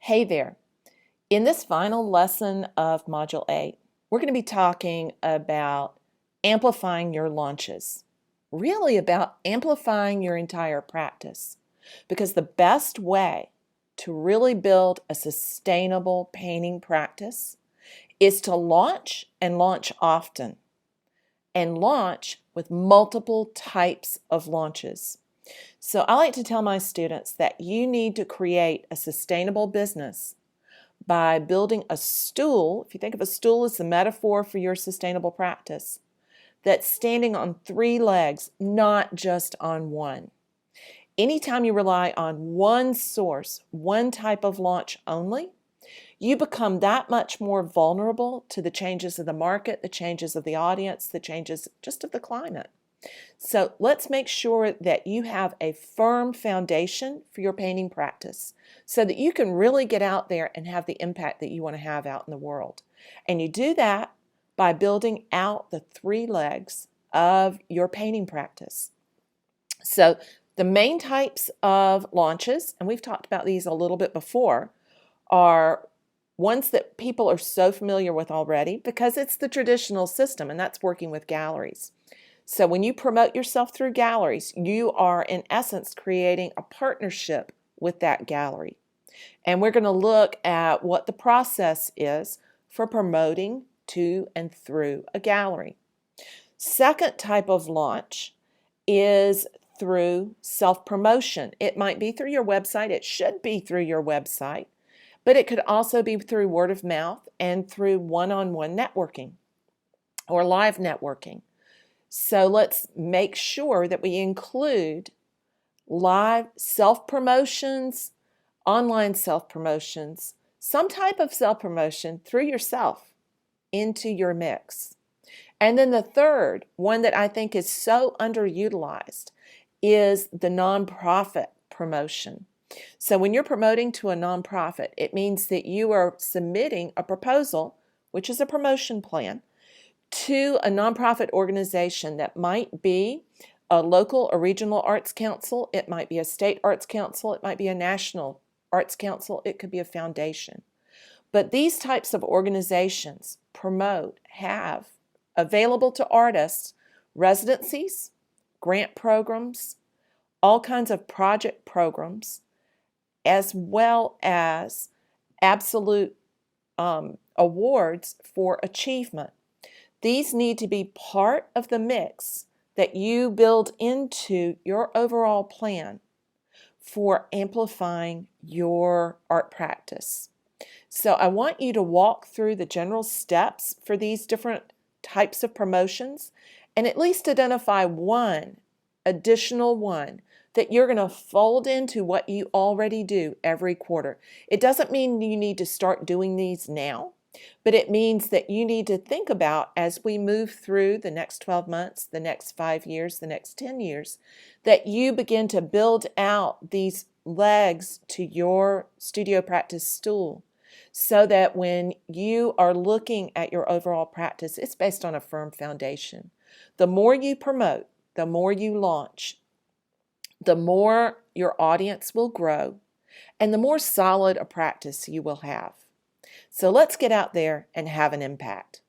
Hey there. In this final lesson of Module 8, we're going to be talking about amplifying your launches, really about amplifying your entire practice, because the best way to really build a sustainable painting practice is to launch and launch often, and launch with multiple types of launches. So I like to tell my students that you need to create a sustainable business by building a stool. If you think of a stool as the metaphor for your sustainable practice, that's standing on 3 legs, not just on one. Anytime you rely on one source, one type of launch only, you become that much more vulnerable to the changes of the market, the changes of the audience, the changes just of the climate. So let's make sure that you have a firm foundation for your painting practice so that you can really get out there and have the impact that you want to have out in the world. And you do that by building out the 3 legs of your painting practice. So the main types of launches, and we've talked about these a little bit before, are ones that people are so familiar with already because it's the traditional system, and that's working with galleries. So when you promote yourself through galleries, you are in essence creating a partnership with that gallery. And we're going to look at what the process is for promoting to and through a gallery. Second type of launch is through self-promotion. It might be through your website. It should be through your website, but it could also be through word of mouth and through one-on-one networking or live networking. So let's make sure that we include live self-promotions, online self-promotions, some type of self-promotion through yourself into your mix. And then the third one that I think is so underutilized is the nonprofit promotion. So when you're promoting to a nonprofit, it means that you are submitting a proposal, which is a promotion plan, to a nonprofit organization that might be a local or regional arts council, it might be a state arts council, it might be a national arts council, it could be a foundation. But these types of organizations promote, have available to artists residencies, grant programs, all kinds of project programs, as well as absolute awards for achievement. These need to be part of the mix that you build into your overall plan for amplifying your art practice. So I want you to walk through the general steps for these different types of promotions and at least identify one additional one that you're going to fold into what you already do every quarter. It doesn't mean you need to start doing these now, but it means that you need to think about as we move through the next 12 months, the next 5 years, the next 10 years, that you begin to build out these legs to your studio practice stool so that when you are looking at your overall practice, it's based on a firm foundation. The more you promote, the more you launch, the more your audience will grow, and the more solid a practice you will have. So let's get out there and have an impact.